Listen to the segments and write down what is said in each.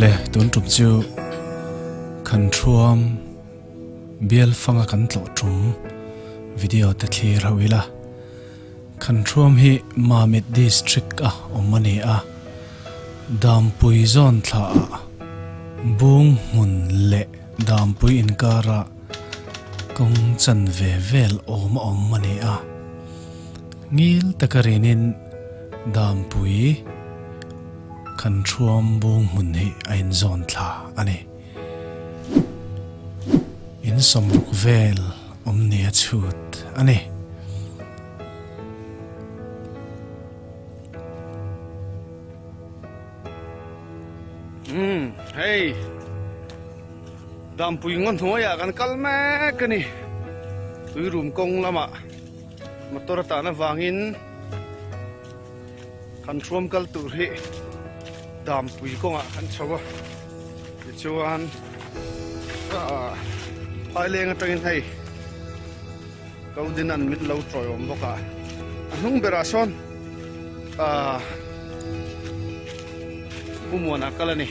le tun tup chu Khanṭhuam bial fanga kan tluang video te thlir hawila Khanṭhuam hi Mamitah district a omani a Dampui zone thla bung mun le Dampui in kara kawng chan ve vel omani a ngil takarinin Dampui Khanṭhuam bung mun hi ain zone thla ani in somruk vel omnia chhut ani hey Dampui ngon thoya kan kalme kani Tuirum kawng lama motor ta na avângin Khanṭhuam kal tur hi Dampui konga kan chawa chuan Phailengah tangin hei kaudin an mit lo troyom boka anung berason umona kalani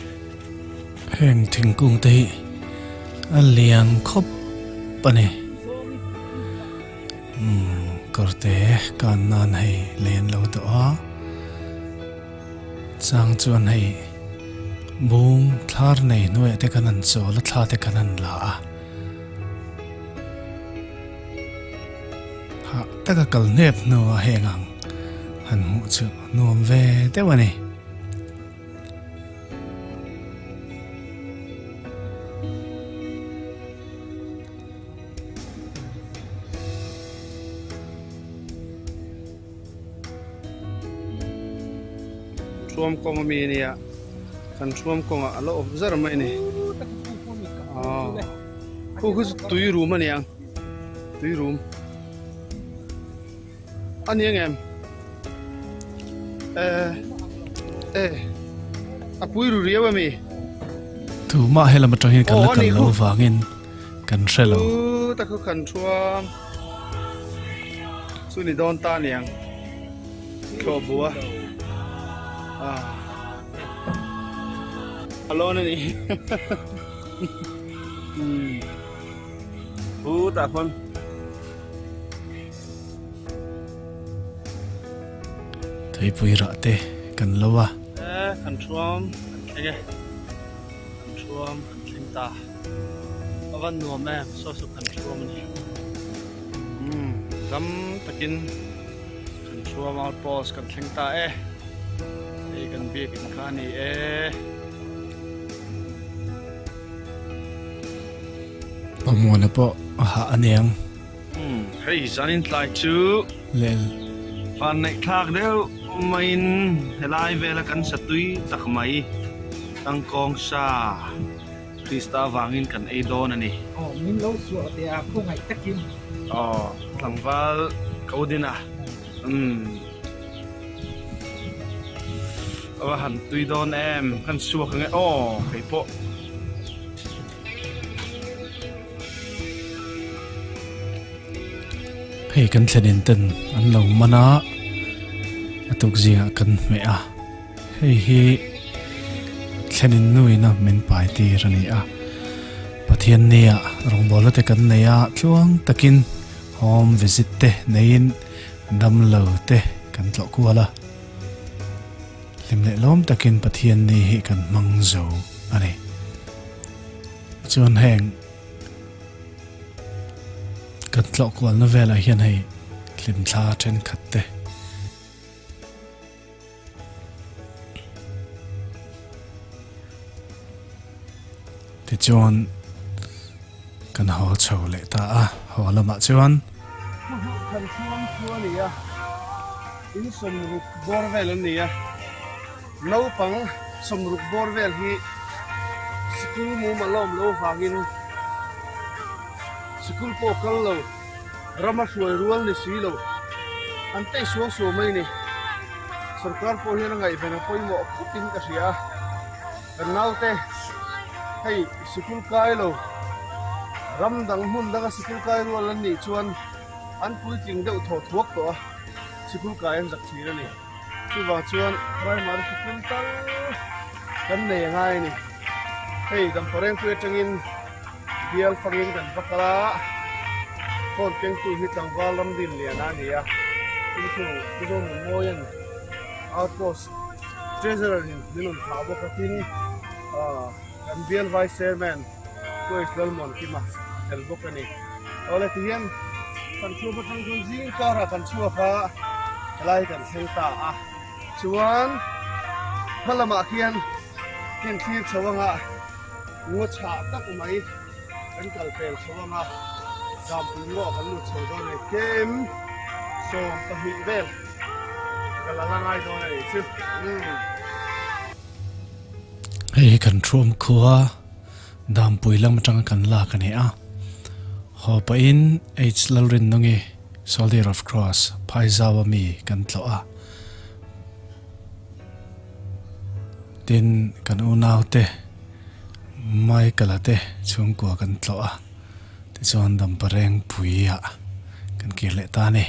heng thingkung te alian khop pane korte kan nan hei len lo to a chang chuan hei bung thlar nei noi te kanan chol thla te kanan la a ha taka kal nep no hengang han mu chu nom ve te wani Khanṭhuam kawng mi nia Khanṭhuam kawng a lo observe mai ni khu Tuirum ani ang Tuirum ani em apui ru riawa mi tu ma hela ma tangin kan la kan lo avângin kan hrelo ta khu Khanṭhuam su ni don ta niang kho bua hello nani ta con thấy pui ra te kan lo wa Khanṭhuam ege Khanṭhuam thingta avan nuam em so Khanṭhuam ni dam takin Khanṭhuam out post kan thingta ei kan bia kin khani pamona po ha aniang hei zanin tlai chu lel fan nei thak deu main helai vela kan satui tak mai tang kong sa Krista avângin kan ei don ani min lo su te a khu ngai takin tlangwal kaudina han tui don em kan suak nge hei po hei kan thlenin ten an lo mana atuk zinga kan me a hei hi thlenin nui na min pai ti rani a Pathian nia rong bola te kan neya Tluang takin home visit te nein dam lo te kan tlo kuala limle lom takin Pathian ni hi kan hmang zo ani chuan heng kan tlo kwal na vela hian hei lim thla then khat te ti chuan kan ho chho le ta a ho lama chuan Khanṭhuam khua ni a in somruk borvel ani a no pang somruk borvel hi school mu malom lo avângin school po kal lo rama suai rual ni si lo ante so mai ni sarkar po hian ngai vena poi mo khopin ka sia kan naute hei school kai lo ram dang mun daga school kai rual an ni chuan an pui ting deuh tho thuak to school kai an zak thira ni chu wa chuan primary school tal kan nei ngai ni Hey, Damparengpui tengin bial phangin kan bakala. Phone keng tu hit ang valam din lian ania. Ito mo yan. Outpost treasurer in nilon thabo katin. Kan bial vice chairman. Kuis lalmon kima. Helbo kani. Ole tiyan. Kan chua batang kunjing kara kan chua ka. Kalai kan Khanṭhuam. Chuan. Halama kian. Kian kir chawanga. Ngua cha tak umay. Kan kalpel chawanga. Dampui kan lu chawdo ne kein. So pahibel. Kalalangay doon na isip. Hei Khanṭhuam khua Dampui lang matang kan la kan he a ho pa in h lalrin nongi Soldier of Cross Phaizau mi kan Tluang tin kan unaute mai kalate chung ko kan Tluang ti chuan Damparengpui kan kirle ta ne